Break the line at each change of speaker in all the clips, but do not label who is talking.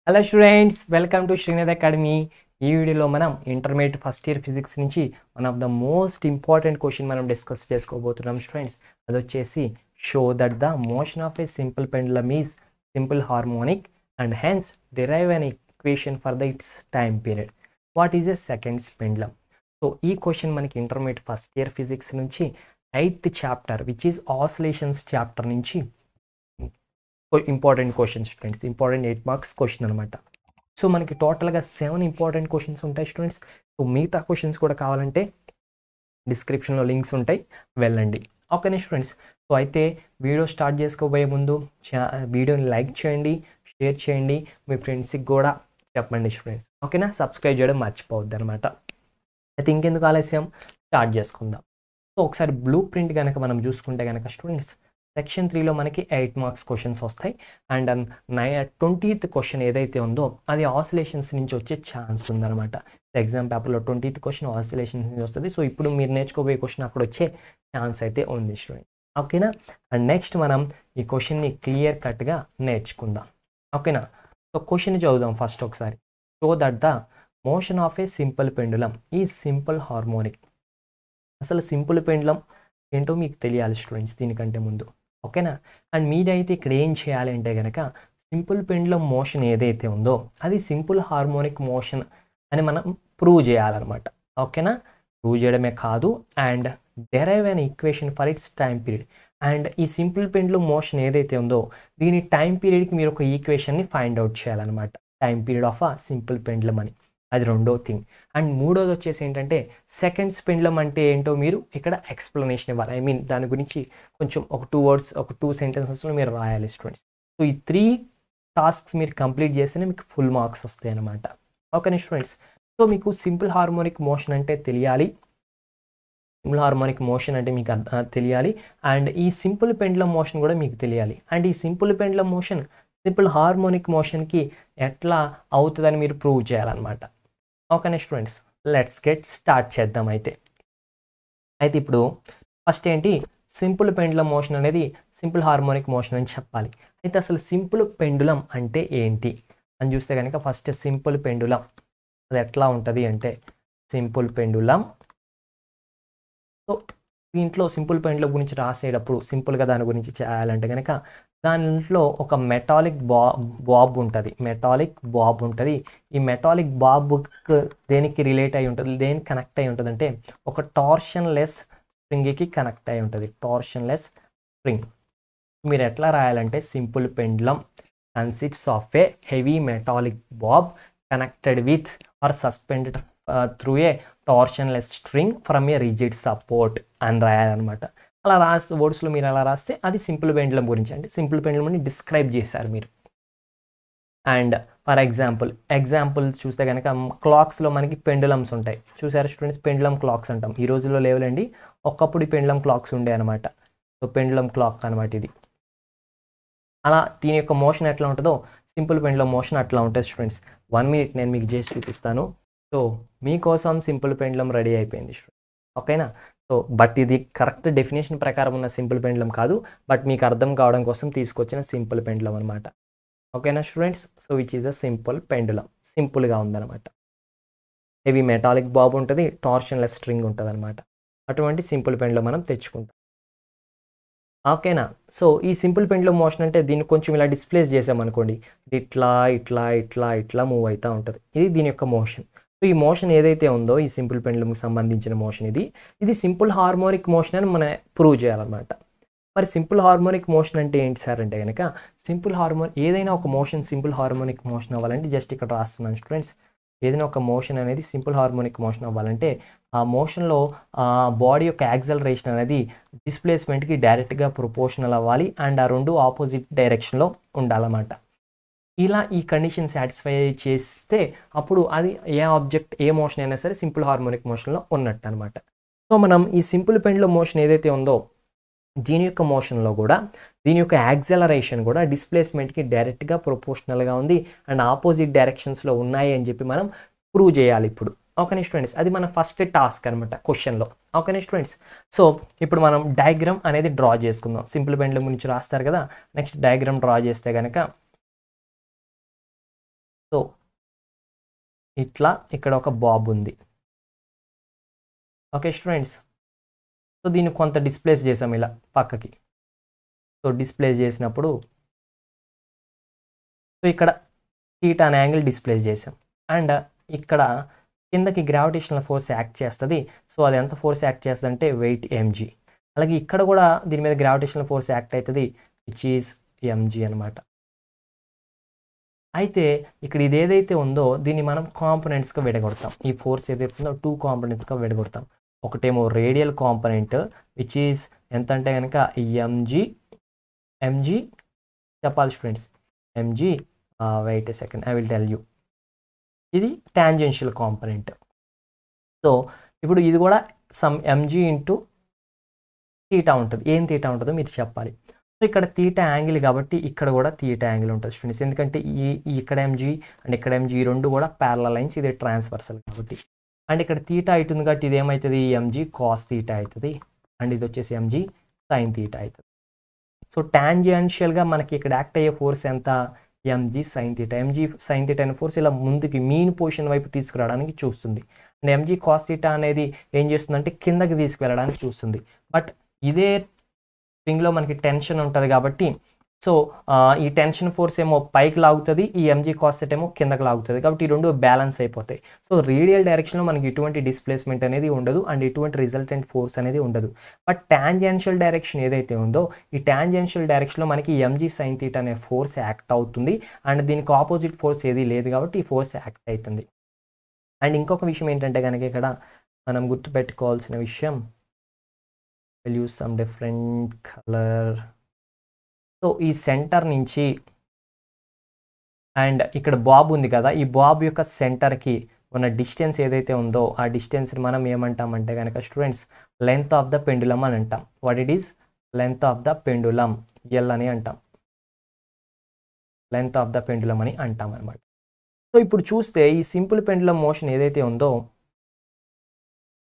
Hello students, welcome to Srinath academy. ఈ వీడియోలో మనం ఇంటర్మీడియట్ ఫస్ట్ ఇయర్ ఫిజిక్స్ నుంచి one of the most important question మనం డిస్కస్ చేసుకోబోతున్నాం స్టూడెంట్స్. అది వచ్చేసి show that the motion of A simple pendulum is simple harmonic and hence derive an equation for the it's time period. What is a seconds pendulum? So ఈ question మనకి intermediate first year physics నుంచి 8th chapter which is oscillations chapter నుంచి important questions students. Important 8 marks question అనమాట. So మనకి టోటల్గా 7 important questions ఉంటాయి students. So మిగతా questions కూడా కావాలంటే డిస్క్రిప్షన్లో లింక్స్ ఉంటాయి, వెళ్ళండి. ఓకేనా స్టూడెంట్స్? సో అయితే వీడియో స్టార్ట్ చేసుకోబోయే ముందు వీడియోని లైక్ చేయండి, షేర్ చేయండి, మీ ఫ్రెండ్స్కి కూడా చెప్పండి స్టూడెంట్స్. ఓకేనా? సబ్స్క్రైబ్ చేయడం మర్చిపోవద్దు అనమాట. అయితే ఇంకెందుకు ఆలస్యం, స్టార్ట్ చేసుకుందాం. సో ఒకసారి బ్లూ ప్రింట్ కనుక మనం చూసుకుంటే కనుక స్టూడెంట్స్, సెక్షన్ 3లో మనకి 8 మార్క్స్ క్వశ్చన్స్ వస్తాయి. అండ్ 20th క్వశ్చన్ ఏదైతే ఉందో అది ఆసిలేషన్స్ నుంచి వచ్చే ఛాన్స్ ఉందన్నమాట. ఎగ్జామ్ పేపర్లో 20th క్వశ్చన్ ఆసిలేషన్స్ నుంచి వస్తుంది. సో ఇప్పుడు మీరు నేర్చుకోబోయే క్వశ్చన్ అక్కడ వచ్చే ఛాన్స్ అయితే ఉంది స్టూడెంట్. ఓకేనా? అండ్ నెక్స్ట్ మనం ఈ క్వశ్చన్ని క్లియర్ కట్గా నేర్చుకుందాం. ఓకేనా? సో క్వశ్చన్ చదువుదాం ఫస్ట్ ఒకసారి. Show that the motion of A simple pendulum ఈ సింపుల్ హార్మోనిక్. అసలు సింపుల్ పెండులమ్ ఏంటో మీకు తెలియాలి స్టూడెంట్స్ దీనికంటే ముందు. ఓకేనా? అండ్ మీరైతే ఇక్కడ ఏం చేయాలి అంటే కనుక సింపుల్ పెండులమ్ మోషన్ ఏదైతే ఉందో అది సింపుల్ హార్మోనిక్ మోషన్ అని మనం ప్రూవ్ చేయాలన్నమాట. ఓకేనా? ప్రూవ్ చేయడమే కాదు, and derive an equation for its time period. And ఈ సింపుల్ పెండులమ్ మోషన్ ఏదైతే ఉందో దీని టైం పీరియడ్కి మీరు ఒక ఈక్వేషన్ని ఫైండ్ అవుట్ చేయాలన్నమాట. Time period of a simple pendulum అని. అది రెండో థింగ్. అండ్ మూడోది వచ్చేసి ఏంటంటే సెకండ్స్ పెండులమ్ అంటే ఏంటో మీరు ఇక్కడ ఎక్స్ప్లెనేషన్ ఇవ్వాలి. ఐ మీన్ దాని గురించి కొంచెం ఒక 2 words, ఒక 2 sentences మీరు రాయాలి స్టూడెంట్స్. సో ఈ 3 టాస్క్స్ మీరు కంప్లీట్ చేస్తేనే మీకు ఫుల్ మార్క్స్ వస్తాయి అన్నమాట. ఓకేనా స్టూడెంట్స్? సో మీకు సింపుల్ హార్మోనిక్ మోషన్ అంటే తెలియాలి. సింపుల్ హార్మోనిక్ మోషన్ అంటే మీకు తెలియాలి. అండ్ ఈ సింపుల్ పెండులమ్ మోషన్ కూడా మీకు తెలియాలి. అండ్ ఈ simple pendulum motion simple harmonic మోషన్కి ఎట్లా అవుతుందని మీరు ప్రూవ్ చేయాలన్నమాట. ఓకేనా స్టూడెంట్స్? లెట్స్ గెట్ స్టార్ట్ చేద్దాం. అయితే ఇప్పుడు ఫస్ట్ ఏంటి, సింపుల్ పెండులమ్ మోషన్ అనేది సింపుల్ హార్మోనిక్ మోషన్ అని చెప్పాలి. అయితే అసలు సింపుల్ పెండులమ్ అంటే ఏంటి అని చూస్తే కనుక ఫస్ట్ సింపుల్ పెండులమ్ అది ఎట్లా ఉంటుంది అంటే సింపుల్ పెండులమ్. సో దీంట్లో సింపుల్ పెండులమ్ గురించి రాసేటప్పుడు సింపుల్గా దాని గురించి చేయాలంటే కనుక దాంట్లో ఒక మెటాలిక్ బాబ్ ఉంటుంది. మెటాలిక్ బాబ్ ఉంటుంది. ఈ మెటాలిక్ బాబ్ దేనికి రిలేట్ అయి ఉంటుంది, దేనికి కనెక్ట్ అయి ఉంటుంది అంటే ఒక టార్షన్ లెస్ స్ప్రింగ్కి కనెక్ట్ అయి ఉంటుంది. Torsionless spring. మీరు ఎట్లా రాయాలంటే simple pendulum consists of a heavy metallic bob connected with or suspended through a torsionless string from a rigid support అని రాయాలన్నమాట. అలా రాస్తే వర్డ్స్లో మీరు అలా రాస్తే అది సింపుల్ పెండులమ్ గురించి, అంటే సింపుల్ పెండులమ్ని డిస్క్రైబ్ చేశారు మీరు. అండ్ ఫర్ ఎగ్జాంపుల్ చూస్తే కనుక క్లాక్స్లో మనకి పెండులమ్స్ ఉంటాయి. చూసారు స్టూడెంట్స్? పెండులమ్ క్లాక్స్ అంటాం. ఈ రోజుల్లో లేవులండి, ఒకప్పుడు ఈ పెండులమ్ క్లాక్స్ ఉండే అనమాట. సో పెండులమ్ క్లాక్ అనమాట ఇది. అలా దీని యొక్క మోషన్ ఎట్లా ఉంటుందో సింపుల్ పెండులమ్ మోషన్ అట్లా ఉంటుంది స్టూడెంట్స్. 1 minute నేను మీకు చేసి చూపిస్తాను. సో మీకోసం సింపుల్ పెండులమ్ రెడీ అయిపోయింది స్టూడెంట్. ఓకేనా? సో బట్ ఇది కరెక్ట్ డెఫినేషన్ ప్రకారం ఉన్న సింపుల్ పెండులమ్ కాదు, బట్ మీకు అర్థం కావడం కోసం తీసుకొచ్చిన సింపుల్ పెండులమ్ అనమాట. ఓకేనా students? So which is the simple pendulum. సింపుల్గా ఉందన్నమాట. హెవీ మెటాలిక్ బాబ్ ఉంటుంది, టార్షన్లెస్ స్ట్రింగ్ ఉంటుంది అనమాట. అటువంటి సింపుల్ పెండులమ్ మనం తెచ్చుకుంటాం. ఓకేనా? సో ఈ సింపుల్ పెండులమ్ మోషన్ అంటే దీన్ని కొంచెం ఇలా డిస్ప్లేస్ చేసామనుకోండి, ఇట్లా ఇట్లా ఇట్లా ఇట్లా మూవ్ అవుతూ ఉంటుంది. ఇది దీని యొక్క మోషన్. సో ఈ మోషన్ ఏదైతే ఉందో ఈ సింపుల్ పెండులమ్కి సంబంధించిన మోషన్ ఇది సింపుల్ హార్మోనిక్ మోషన్ అని మనం ప్రూవ్ చేయాలన్నమాట. మరి సింపుల్ హార్మోనిక్ మోషన్ అంటే ఏంటి సార్ అంటే కనుక ఏదైనా ఒక మోషన్ సింపుల్ హార్మోనిక్ మోషన్ అవ్వాలంటే జస్ట్ ఇక్కడ రాస్తున్నాను స్టూడెంట్స్. ఏదైనా ఒక మోషన్ అనేది సింపుల్ హార్మోనిక్ మోషన్ అవ్వాలంటే ఆ మోషన్లో బాడీ యొక్క యాక్సలరేషన్ అనేది డిస్ప్లేస్మెంట్కి డైరెక్ట్గా ప్రొపోర్షనల్ అవ్వాలి. అండ్ ఆ రెండు ఆపోజిట్ డైరెక్షన్లో ఉండాలన్నమాట. ఇలా ఈ కండిషన్ సాటిస్ఫై చేస్తే అప్పుడు అది ఏ మోషన్ అయినా సరే సింపుల్ హార్మోనిక్ మోషన్లో ఉన్నట్టు అనమాట. సో మనం ఈ సింపుల్ పెండులమ్ మోషన్ ఏదైతే ఉందో దీని యొక్క మోషన్లో కూడా దీని యొక్క యాక్సలరేషన్ కూడా డిస్ప్లేస్మెంట్కి డైరెక్ట్గా ప్రొపోర్షనల్గా ఉంది అండ్ ఆపోజిట్ డైరెక్షన్స్లో ఉన్నాయి అని చెప్పి మనం ప్రూవ్ చేయాలి ఇప్పుడు. Okay students? అది మన ఫస్ట్ టాస్క్ అనమాట క్వశ్చన్లో. Okay students? సో ఇప్పుడు మనం డయాగ్రామ్ అనేది డ్రా చేసుకుందాం. సింపుల్ పెండులమ్ గురించి రాస్తారు కదా, నెక్స్ట్ డయాగ్రామ్ డ్రా చేస్తే కనుక ఇట్లా ఇక్కడ ఒక బాబ్ ఉంది. ఓకే స్టూడెంట్స్, సో దీన్ని కొంత డిస్ప్లేస్ చేసాం ఇలా పక్కకి. సో డిస్ప్లేస్ చేసినప్పుడు సో ఇక్కడ థీటా అనే యాంగిల్ డిస్ప్లేస్ చేసాం. అండ్ ఇక్కడ కిందకి గ్రావిటేషనల్ ఫోర్స్ యాక్ట్ చేస్తుంది. సో అది ఎంత ఫోర్స్ యాక్ట్ చేస్తుంది అంటే వెయిట్ mg. అలాగే ఇక్కడ కూడా దీని మీద గ్రావిటేషనల్ ఫోర్స్ యాక్ట్ అవుతుంది, విచ్ ఈజ్ mg అనమాట. అయితే ఇక్కడ ఇది ఏదైతే ఉందో దీన్ని మనం కాంపోనెంట్స్గా విడగొడతాం. ఈ ఫోర్స్ ఏదైతే ఉందో 2 కాంపోనెంట్స్గా విడగొడతాం. ఒకటేమో రేడియల్ కాంపోనెంట్ విచ్ ఈజ్ ఎంత అంటే కనుక mg చెప్పాలి students, mg wait a second, I will tell you. ఇది టాంజెన్షియల్ కాంపోనెంట్. సో ఇప్పుడు ఇది కూడా సమ్ mg ఇంటూ థీటా ఉంటుంది. ఏం థీటా ఉంటుందో మీరు చెప్పాలి. సో ఇక్కడ థీటా యాంగిల్ కాబట్టి ఇక్కడ కూడా థీటా యాంగిల్ ఉంటుంది స్టూడెంట్స్. ఎందుకంటే ఇక్కడ mg అండ్ ఇక్కడ mg ఈ రెండు కూడా ప్యారలల్ లైన్స్, ఇది ట్రాన్స్వర్సల్ కాబట్టి. అండ్ ఇక్కడ థీటా అవుతుంది కాబట్టి ఇది ఏమవుతుంది, mg కాస్ థీటా అవుతుంది. అండ్ ఇది వచ్చేసి mg సైన్ థీటా అవుతుంది. సో టాంజెన్షియల్గా మనకి ఇక్కడ యాక్ట్ అయ్యే ఫోర్స్ ఎంత, mg sine theta. mg sine theta అనే ఫోర్స్ ఇలా ముందుకి మీన్ పొజిషన్ వైపు తీసుకురావడానికి చూస్తుంది. అండ్ mg కాస్ థీటా అనేది ఏం చేస్తుందంటే కిందకి తీసుకువెళ్ళడానికి చూస్తుంది. బట్ ఇదే స్ప్రింగ్లో మనకి టెన్షన్ ఉంటుంది కాబట్టి సో ఈ టెన్షన్ ఫోర్స్ ఏమో పైకి లాగుతుంది, ఈ mg కాస్ థీటా ఏమో కిందకి లాగుతుంది. కాబట్టి ఈ రెండు బ్యాలెన్స్ అయిపోతాయి. సో రేడియల్ డైరెక్షన్లో మనకి ఎటువంటి డిస్ప్లేస్మెంట్ అనేది ఉండదు అండ్ ఎటువంటి రిజల్టెంట్ ఫోర్స్ అనేది ఉండదు. బట్ టాంజెన్షియల్ డైరెక్షన్ ఏదైతే ఉందో ఈ టాంజెన్షియల్ డైరెక్షన్లో మనకి mg సైన్ థీటా అనే ఫోర్స్ యాక్ట్ అవుతుంది. అండ్ దీనికి ఆపోజిట్ ఫోర్స్ ఏది లేదు కాబట్టి ఈ ఫోర్స్ యాక్ట్ అవుతుంది. అండ్ ఇంకొక విషయం ఏంటంటే కనుక ఇక్కడ మనం గుర్తుపెట్టుకోవాల్సిన విషయం, will use some different colour. So ఈ సెంటర్ నుంచి అండ్ ఇక్కడ బాబ్ ఉంది కదా, ఈ బాబ్ యొక్క సెంటర్కి ఉన్న డిస్టెన్స్ ఏదైతే ఉందో ఆ డిస్టెన్స్ని మనం ఏమంటామంటే కనుక students length of the pendulum అని అంటాం. What it is length of the pendulum, L అని అంటాం. లెంత్ ఆఫ్ ద పెండులం అని అంటాం అనమాట. సో ఇప్పుడు చూస్తే ఈ సింపుల్ పెండులం మోషన్ ఏదైతే ఉందో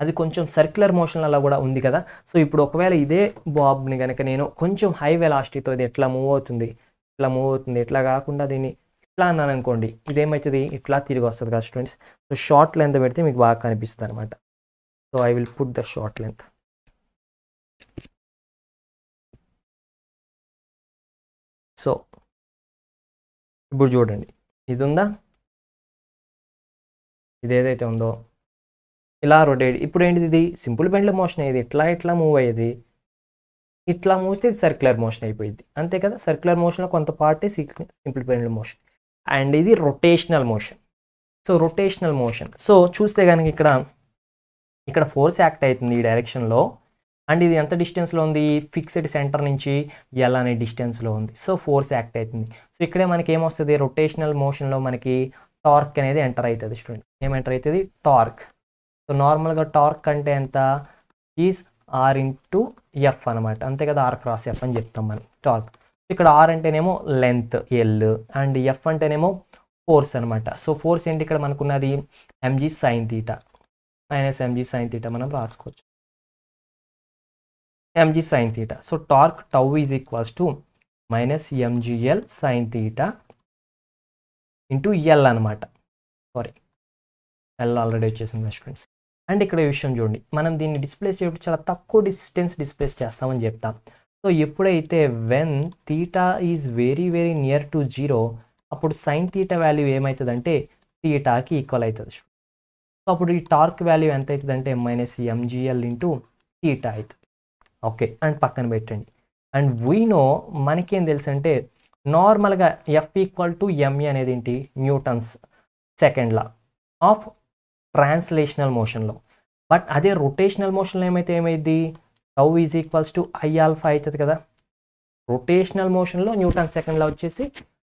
అది కొంచెం సర్క్యులర్ మోషన్ అలా కూడా ఉంది కదా. సో ఇప్పుడు ఒకవేళ ఇదే బాబ్ని కనుక నేను కొంచెం హై వెలాసిటీతో ఇది ఎట్లా మూవ్ అవుతుంది, ఇట్లా కాకుండా దీన్ని ఇట్లా అన్నాను అనుకోండి, ఇదేమవుతుంది ఇట్లా తిరిగి వస్తుంది కదా స్టూడెంట్స్. సో షార్ట్ లెంత్ పెడితే మీకు బాగా కనిపిస్తుంది అనమాట. So I will put the short length. So ఇప్పుడు చూడండి, ఇది ఉందా, ఇది ఏదైతే ఉందో ఇలా రొటేట్. ఇప్పుడు ఏంటిది, ఇది సింపుల్ పెండ్లం మోషన్ అయ్యేది, ఇట్లా మూవ్ అయ్యేది, ఇట్లా మూవ్ అయితే ఇది సర్క్యులర్ మోషన్ అయిపోయింది అంతే కదా. సర్క్యులర్ మోషన్లో కొంత పార్టే సింపుల్ పెండ్లం మోషన్ అండ్ ఇది rotational motion. So rotational motion, so చూస్తే కనుక ఇక్కడ ఫోర్స్ యాక్ట్ అవుతుంది ఈ డైరెక్షన్లో అండ్ ఇది ఎంత డిస్టెన్స్లో ఉంది, ఫిక్స్డ్ సెంటర్ నుంచి ఎల్ అనే డిస్టెన్స్లో ఉంది. సో ఫోర్స్ యాక్ట్ అవుతుంది. సో ఇక్కడే మనకి ఏమొస్తుంది, రొటేషనల్ మోషన్లో మనకి టార్క్ అనేది ఎంటర్ అవుతుంది స్టూడెంట్స్. ఏం ఎంటర్ అవుతుంది, టార్క్. సో నార్మల్గా టార్క్ అంటే ఎంత, ఈజ్ ఆర్ ఇంటూ ఎఫ్ అనమాట, అంతే కదా, ఆర్ క్రాస్ ఎఫ్ అని చెప్తాం మనం టార్క్. ఇక్కడ ఆర్ అంటేనేమో లెంత్ ఎల్ అండ్ ఎఫ్ అంటేనేమో ఫోర్స్ అనమాట. సో ఫోర్స్ ఏంటి ఇక్కడ మనకున్నది mg sine theta minus mg sine theta మనం రాసుకోవచ్చు, mg sine theta. So torque tau is equals to minus mgl sine theta into L అనమాట. సారీ ఎల్ ఆల్రెడీ వచ్చేసింది students. And ఇక్కడ ఈ విషయం చూడండి, మనం దీన్ని డిస్ప్లేస్ చేయడం చాలా తక్కువ డిస్టెన్స్ డిస్ప్లేస్ చేస్తామని చెప్తాం. సో ఎప్పుడైతే when theta is very very near to 0 అప్పుడు సైన్ థీటా వాల్యూ ఏమవుతుందంటే థీటాకి ఈక్వల్ అవుతుంది. సో అప్పుడు ఈ టార్క్ వాల్యూ ఎంత అవుతుంది అంటే మైనస్ mgl ఇంటూ థీటా అవుతుంది. ఓకే, అండ్ పక్కన పెట్టండి. అండ్ వీ నో మనకేం తెలుసు అంటే నార్మల్గా ఎఫ్ ఈక్వల్ టు ఎంఈ అనేది ఏంటి, Newton's second law of translational మోషన్లో. బట్ అదే రొటేషనల్ మోషన్లో ఏమైంది, tau is equals to I alpha అవుతుంది కదా. రొటేషనల్ మోషన్లో న్యూటన్ సెకండ్ లా వచ్చేసి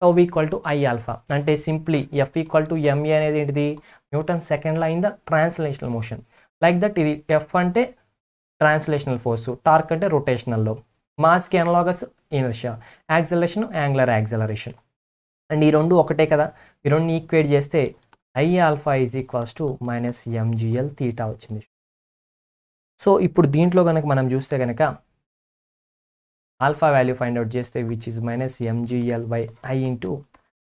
tau equal to I alpha, అంటే simply F equal to m a అనేది ఏంటిది, Newton second law in the translational motion. Like that ఇది ఎఫ్ అంటే ట్రాన్స్లేషనల్ ఫోర్సు, టార్క్ అంటే రొటేషనల్లో, మాస్కి analogous inertia, acceleration angular acceleration. And ఈ రెండు ఒకటే కదా, ఈ రెండు ఈక్వేట్ చేస్తే I alpha is equals to minus mgl theta వచ్చింది. సో ఇప్పుడు దీంట్లో కనుక మనం చూస్తే కనుక ఆల్ఫా వాల్యూ ఫైండ్ అవుట్ చేస్తే which is minus mgl by I into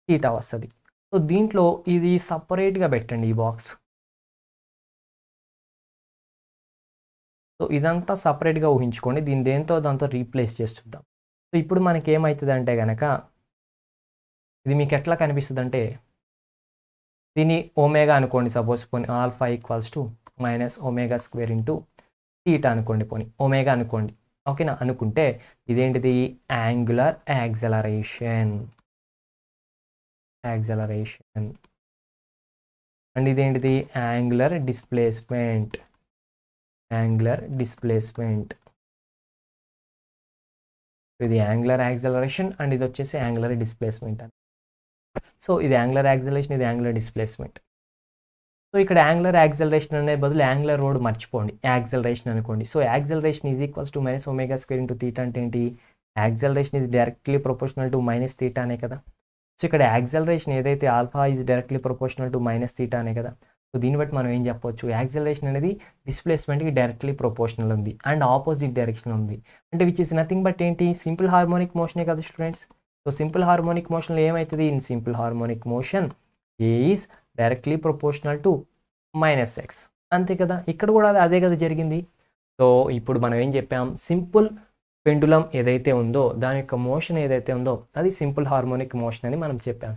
theta వస్తుంది. సో సో దీంట్లో ఇది సపరేట్గా పెట్టండి ఈ బాక్స్. సో ఇదంతా సపరేట్గా ఊహించుకోండి. దీన్ని దేంతో దాంతో రీప్లేస్ చేసి చూద్దాం. సో ఇప్పుడు మనకి ఏమవుతుంది అంటే కనుక ఇది మీకు ఎట్లా కనిపిస్తుంది అంటే దీన్ని ఒమేగా అనుకోండి. సపోజ్ పోనీ alpha equals to minus omega square into theta అనుకోండి. పోనీ ఒమేగా అనుకోండి. ఓకేనా? అనుకుంటే ఇదేంటిది యాంగులర్ యాక్సలరేషన్ అండ్ ఇదేంటిది యాంగులర్ డిస్ప్లేస్మెంట్. ఇది యాంగులర్ యాక్సలరేషన్ అండ్ ఇది వచ్చేసి యాంగులర్ డిస్ప్లేస్మెంట్ అని. సో ఇది యాంగులర్ యాక్సలరేషన్, ఇది యాంగులర్ డిస్ప్లేస్మెంట్. సో ఇక్కడ యాంగులర్ యాక్సలరేషన్ అనే బదులు యాంగులర్ రోడ్ మర్చిపోండి, యాక్సలరేషన్ అనుకోండి. So acceleration is equals to minus omega square into theta అంటే ఏంటి? Acceleration is directly proportional to minus theta అనే కదా. సో ఇక్కడ యాక్సలరేషన్ ఏదైతే alpha is directly proportional to minus theta అనే కదా. సో దీన్ని బట్టి మనం ఏం చెప్పవచ్చు? యాక్సలరేషన్ అనేది డిస్ప్లేస్మెంట్కి డైరెక్ట్లీ ప్రొపోర్షనల్ ఉంది అండ్ ఆపోజిట్ డైరెక్షన్ ఉంది. అంటే విచ్ ఇస్ నథింగ్ బట్ ఏంటి? సింపుల్ హార్మోనిక్ మోషనే కదా స్టూడెంట్స్. సో సింపుల్ హార్మోనిక్ మోషన్లో ఏమవుతుంది? In simple harmonic motion A is directly proportional to minus X. అంతే కదా, ఇక్కడ కూడా అదే కదా జరిగింది. సో ఇప్పుడు మనం ఏం చెప్పాం? సింపుల్ పెండులం ఏదైతే ఉందో దాని యొక్క మోషన్ ఏదైతే ఉందో అది సింపుల్ హార్మోనిక్ మోషన్ అని మనం చెప్పాం.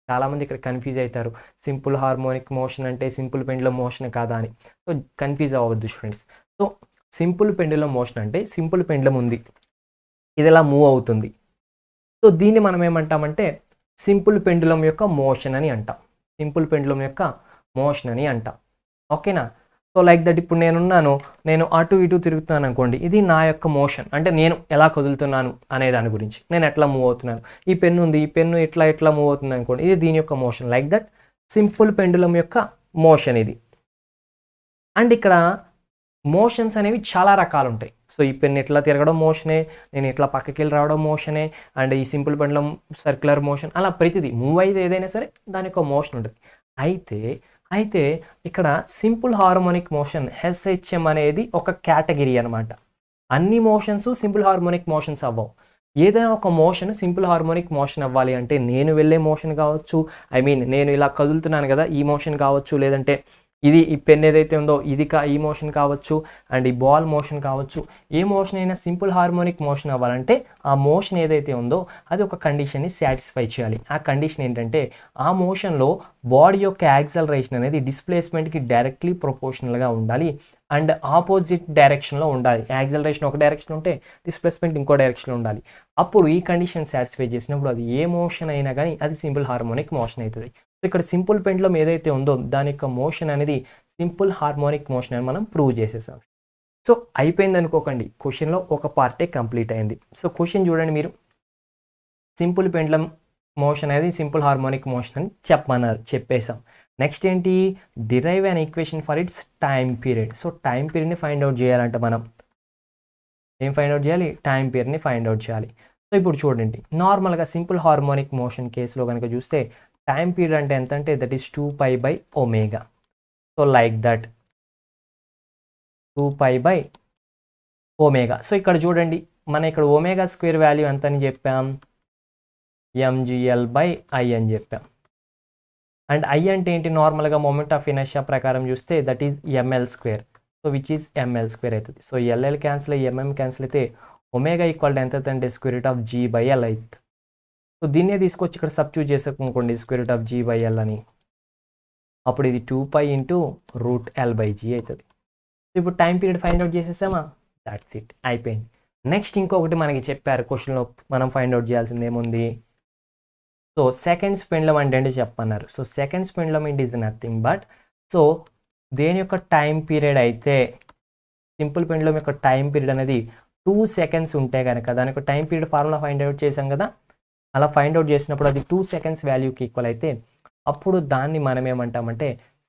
చాలామంది ఇక్కడ కన్ఫ్యూజ్ అవుతారు, సింపుల్ హార్మోనిక్ మోషన్ అంటే సింపుల్ పెండులం మోషన్ కాదా అని. సో కన్ఫ్యూజ్ అవ్వద్దు students. So simple pendulum motion అంటే సింపుల్ పెండులం ఉంది, ఇది ఇలా మూవ్ అవుతుంది. సో దీన్ని మనం ఏమంటామంటే సింపుల్ పెండులం యొక్క మోషన్ అని అంటాం. ఓకేనా? సో లైక్ దట్ ఇప్పుడు నేను అటు ఇటు తిరుగుతున్నాను అనుకోండి, ఇది నా యొక్క మోషన్. అంటే నేను ఎలా కదులుతున్నాను అనే దాని గురించి, నేను ఎట్లా మూవ్ అవుతున్నాను. ఈ పెన్ను ఉంది, ఈ పెన్ను ఎట్లా మూవ్ అవుతుంది అనుకోండి, ఇది దీని యొక్క motion. Like that simple pendulum యొక్క మోషన్ ఇది. అండ్ ఇక్కడ మోషన్స్ అనేవి చాలా రకాలు ఉంటాయి. సో ఈ పెన్ ఇట్లా తిరగడం మోషనే, నేను ఇట్లా పక్కకి వెళ్ళి రావడం మోషనే, అండ్ ఈ సింపుల్ పెండులం సర్క్యులర్ మోషన్, అలా ప్రతిదీ మూవ్ అయితే ఏదైనా సరే దాని యొక్క మోషన్ ఉంటుంది. అయితే ఇక్కడ సింపుల్ హార్మోనిక్ మోషన్ ఎస్హెచ్ఎం అనేది ఒక కేటగిరీ అనమాట. అన్ని మోషన్స్ సింపుల్ హార్మోనిక్ మోషన్స్ అవ్వవు. ఏదైనా ఒక మోషన్ సింపుల్ హార్మోనిక్ మోషన్ అవ్వాలి అంటే నేను వెళ్ళే మోషన్ కావచ్చు, నేను ఇలా కదులుతున్నాను కదా ఈ మోషన్ కావచ్చు, లేదంటే ఇది ఈ పెన్ ఏదైతే ఉందో ఇది ఈ మోషన్ కావచ్చు, అండ్ ఈ బాల్ మోషన్ కావచ్చు. ఏ మోషన్ అయినా సింపుల్ హార్మోనిక్ మోషన్ అవ్వాలంటే ఆ మోషన్ ఏదైతే ఉందో అది ఒక కండిషన్ని సాటిస్ఫై చేయాలి. ఆ కండిషన్ ఏంటంటే ఆ మోషన్లో బాడీ యొక్క యాక్సలరేషన్ అనేది డిస్ప్లేస్మెంట్కి డైరెక్ట్లీ ప్రొపోర్షనల్గా ఉండాలి అండ్ ఆపోజిట్ డైరెక్షన్లో ఉండాలి. యాక్సలరేషన్ ఒక డైరెక్షన్ ఉంటే డిస్ప్లేస్మెంట్ ఇంకో డైరెక్షన్లో ఉండాలి. అప్పుడు ఈ కండిషన్ సాటిస్ఫై చేసినప్పుడు అది ఏ మోషన్ అయినా కానీ అది సింపుల్ హార్మోనిక్ మోషన్ అవుతుంది. ఇక్కడ సింపుల్ పెండులం ఏదైతే ఉందో దాని యొక్క మోషన్ అనేది సింపుల్ హార్మోనిక్ మోషన్ అని మనం ప్రూవ్ చేసేసాం. సో అయిపోయింది అనుకోకండి, క్వశ్చన్లో ఒక పార్టే కంప్లీట్ అయింది. సో క్వశ్చన్ చూడండి, మీరు సింపుల్ పెండులం మోషన్ అనేది సింపుల్ హార్మోనిక్ మోషన్ అని చెప్పేసాం. నెక్స్ట్ ఏంటి? Derive an equation for its time period. So time పీరియడ్ని ఫైండ్ అవుట్ చేయాలంటే మనం ఏం ఫైండ్ అవుట్ చేయాలి? టైం పీరియడ్ని ఫైండ్ అవుట్ చేయాలి. సో ఇప్పుడు చూడండి, నార్మల్గా సింపుల్ హార్మోనిక్ మోషన్ కేసులో కనుక చూస్తే టైం పీరియడ్ అంటే ఎంత అంటే that is 2π/ω. So like that 2π/ω. So ఇక్కడ చూడండి, మన ఇక్కడ ఒమేగా స్క్వేర్ వాల్యూ ఎంత అని చెప్పాం? mgl/I అని చెప్పాం. అండ్ I అంటే ఏంటి? నార్మల్గా మొమెంట్ ఆఫ్ ఇనర్షియా ప్రకారం చూస్తే that is ml². So which is ml² అవుతుంది. సో LL క్యాన్సిల్ అయ్యి MM క్యాన్సిల్ అయితే ఒమేగా ఈక్వల్ టు ఎంత అంటే √g/L అవుతుంది. సో దీన్నే తీసుకొచ్చి ఇక్కడ సబ్స్టిట్యూట్ చేసామనుకోండి √g/L అని, అప్పుడు ఇది 2π × √L/g అవుతుంది. సో ఇప్పుడు టైం పీరియడ్ ఫైండ్ అవుట్ చేసేసామా? దాట్స్ ఇట్, అయిపోయింది. నెక్స్ట్ ఇంకొకటి మనకి చెప్పారు క్వశ్చన్లో, మనం ఫైండ్ అవుట్ చేయాల్సింది ఏముంది? సో సెకండ్స్ పెండులం అంటే చెప్పన్నారు. So seconds pendulum it is nothing but, so దేని యొక్క టైం పీరియడ్ అయితే సింపుల్ పెండులం యొక్క టైం పీరియడ్ అనేది 2 సెకండ్స్ ఉంటే కనుక దాని యొక్క time period formula find out చేసాం కదా, అలా ఫైండ్ అవుట్ చేసినప్పుడు అది 2 సెకండ్స్ వాల్యూకి ఈక్వల్ అయితే అప్పుడు దాన్ని మనం ఏమంటామంటే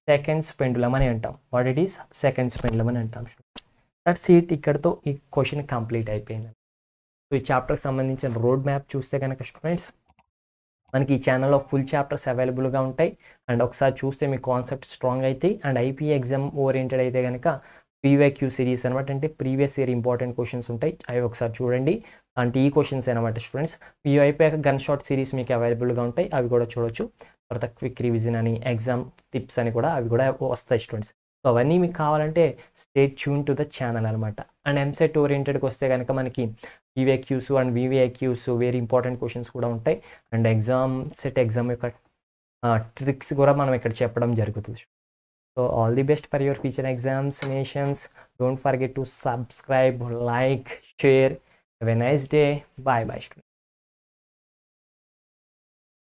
సెకండ్స్ పెండులం అని అంటాం. What it is? Seconds pendulum అని అంటాం. దట్స్ ఇట్, ఇక్కడతో ఈ క్వశ్చన్ కంప్లీట్ అయిపోయింది. సో ఈ చాప్టర్కి సంబంధించిన రోడ్ మ్యాప్ చూస్తే కనుక స్టూడెంట్స్ మనకి ఈ ఛానల్లో ఫుల్ చాప్టర్స్ అవైలబుల్గా ఉంటాయి. అండ్ ఒకసారి చూస్తే మీ కాన్సెప్ట్ స్ట్రాంగ్ అవుతాయి. అండ్ ఐపీ ఎగ్జామ్ ఓరియంటెడ్ అయితే కనుక PYQ సిరీస్ అనమాట, అంటే ప్రీవియస్ ఇయర్ ఇంపార్టెంట్ క్వశ్చన్స్ ఉంటాయి, అవి ఒకసారి చూడండి. అంటే ఈ క్వశ్చన్స్ అనమాట స్టూడెంట్స్. ఇవి అయిపోయాక గన్ షాట్ సిరీస్ మీకు అవైలబుల్గా ఉంటాయి, అవి కూడా చూడొచ్చు. తర్వాత క్విక్ రివిజన్ అని, ఎగ్జామ్ టిప్స్ అని కూడా అవి కూడా వస్తాయి స్టూడెంట్స్. సో అవన్నీ మీకు కావాలంటే stay tune to the channel అనమాట. అండ్ ఎంసెట్ ఓరియంటెడ్కి వస్తే కనుక మనకి ఈవీఐక్యూస్ అండ్ వీవీఐక్యూస్ వెరీ ఇంపార్టెంట్ క్వశ్చన్స్ కూడా ఉంటాయి. అండ్ ఎగ్జామ్ యొక్క ట్రిక్స్ కూడా మనం ఇక్కడ చెప్పడం జరుగుతుంది. So all the best for your future examinations. Don't forget to subscribe, like, share. Have a nice day. Bye bye students.